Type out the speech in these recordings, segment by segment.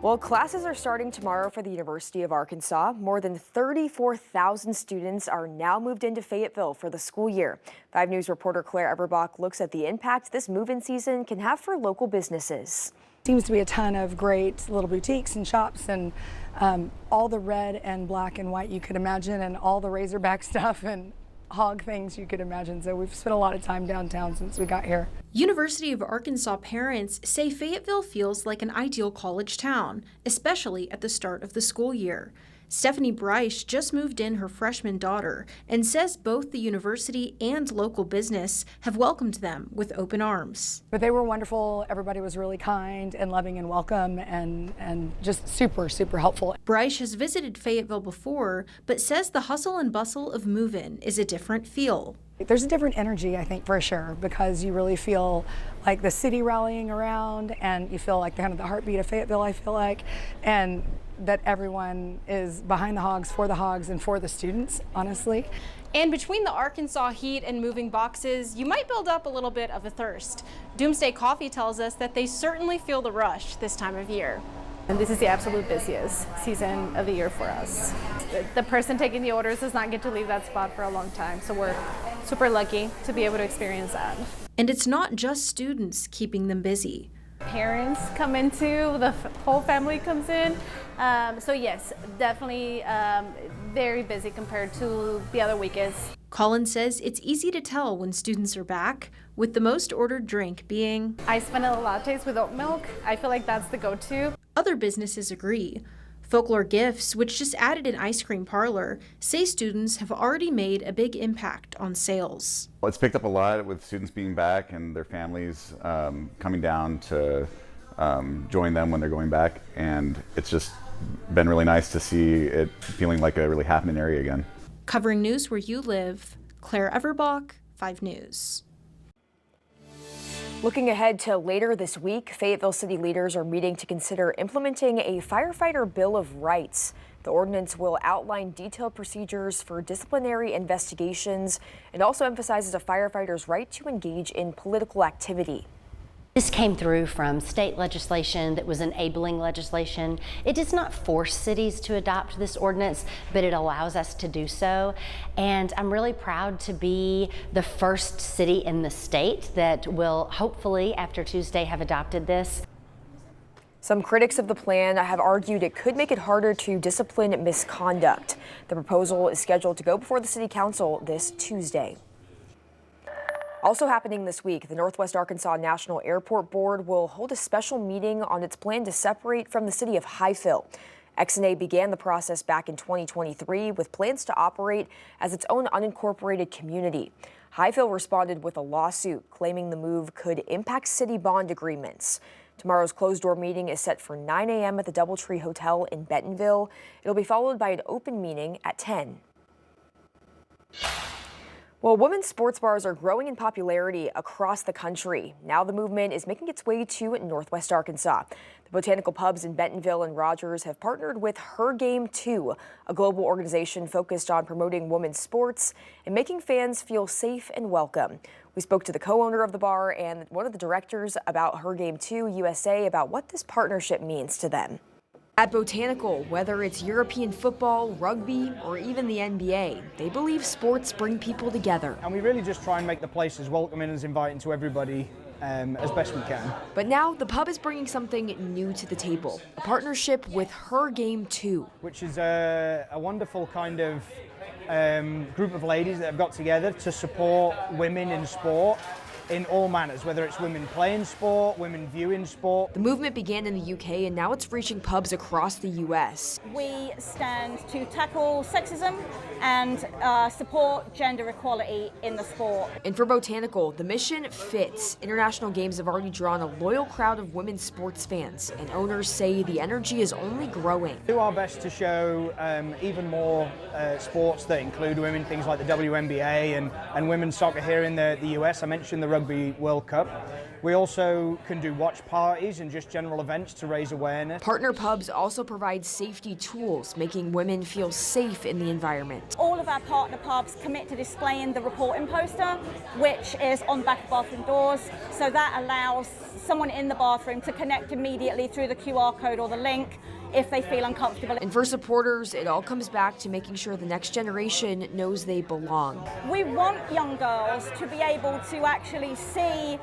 Well, classes are starting tomorrow for the University of Arkansas. More than 34,000 students are now moved into Fayetteville for the school year. 5 News reporter Claire Everbach looks at the impact this move-in season can have for local businesses. Seems to be a ton of great little boutiques and shops and all the red and black and white you could imagine, and all the Razorback stuff and hog things you could imagine. So we've spent a lot of time downtown since we got here. University of Arkansas parents say Fayetteville feels like an ideal college town, especially at the start of the school year. Stephanie Bryce just moved in her freshman daughter and says both the university and local business have welcomed them with open arms. But they were wonderful. Everybody was really kind and loving and welcome and just super, super helpful. Bryce has visited Fayetteville before, but says the hustle and bustle of move-in is a different feel. There's a different energy, I think, for sure, because you really feel like the city rallying around, and you feel like kind of the heartbeat of Fayetteville, I feel like, and that everyone is behind the hogs, and for the students, honestly. And between the Arkansas heat and moving boxes, you might build up a little bit of a thirst. Doomsday Coffee tells us that they certainly feel the rush this time of year. And this is the absolute busiest season of the year for us. The person taking the orders does not get to leave that spot for a long time, so we're super lucky to be able to experience that. And it's not just students keeping them busy. Parents come into, the whole family comes in. So yes, definitely very busy compared to the other weekends. Colin says it's easy to tell when students are back, with the most ordered drink being iced vanilla lattes with oat milk. I feel like that's the go-to. Other businesses agree. Folklore Gifts, which just added an ice cream parlor, say students have already made a big impact on sales. Well, it's picked up a lot with students being back and their families coming down to join them when they're going back, and it's just been really nice to see it feeling like a really happening area again. Covering news where you live, Claire Everbach, 5 News. Looking ahead to later this week, Fayetteville city leaders are meeting to consider implementing a firefighter bill of rights. The ordinance will outline detailed procedures for disciplinary investigations and also emphasizes a firefighter's right to engage in political activity. This came through from state legislation that was enabling legislation. It does not force cities to adopt this ordinance, but it allows us to do so. And I'm really proud to be the first city in the state that will hopefully, after Tuesday, have adopted this. Some critics of the plan have argued it could make it harder to discipline misconduct. The proposal is scheduled to go before the City Council this Tuesday. Also happening this week, the Northwest Arkansas National Airport Board will hold a special meeting on its plan to separate from the city of Fayetteville. XNA began the process back in 2023 with plans to operate as its own unincorporated community. Fayetteville responded with a lawsuit claiming the move could impact city bond agreements. Tomorrow's closed-door meeting is set for 9 a.m. at the DoubleTree Hotel in Bentonville. It'll be followed by an open meeting at 10. Well, women's sports bars are growing in popularity across the country. Now the movement is making its way to Northwest Arkansas. The botanical pubs in Bentonville and Rogers have partnered with Her Game 2, a global organization focused on promoting women's sports and making fans feel safe and welcome. We spoke to the co-owner of the bar and one of the directors about Her Game 2 USA about what this partnership means to them. At Botanical, whether it's European football, rugby, or even the NBA, they believe sports bring people together. And we really just try and make the place as welcoming and as inviting to everybody as best we can. But now the pub is bringing something new to the table, a partnership with Her Game 2. Which is a wonderful kind of group of ladies that have got together to support women in sport in all manners, whether it's women playing sport, women viewing sport. The movement began in the UK and now it's reaching pubs across the US. We stand to tackle sexism and support gender equality in the sport. And for Botanical, the mission fits. International games have already drawn a loyal crowd of women's sports fans, and owners say the energy is only growing. We do our best to show even more sports that include women, things like the WNBA and women's soccer here in the US. I mentioned the Rugby World Cup. We also can do watch parties and just general events to raise awareness. Partner pubs also provide safety tools, making women feel safe in the environment. All of our partner pubs commit to displaying the reporting poster, which is on the back of bathroom doors. So that allows someone in the bathroom to connect immediately through the QR code or the link if they feel uncomfortable. And for supporters, it all comes back to making sure the next generation knows they belong. We want young girls to be able to actually see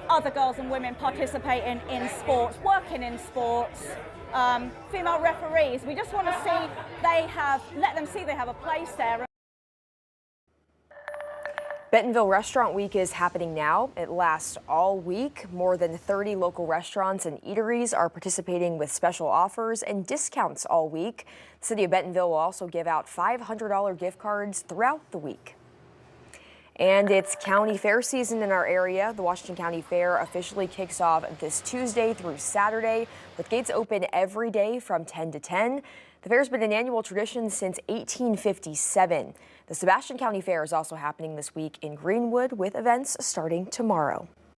other girls and women participating in sports, working in sports, female referees. We just want to see let them see they have a place there. Bentonville Restaurant Week is happening now. It lasts all week. More than 30 local restaurants and eateries are participating with special offers and discounts all week. The city of Bentonville will also give out $500 gift cards throughout the week. And it's county fair season in our area. The Washington County Fair officially kicks off this Tuesday through Saturday, with gates open every day from 10 to 10. The fair's been an annual tradition since 1857. The Sebastian County Fair is also happening this week in Greenwood, with events starting tomorrow.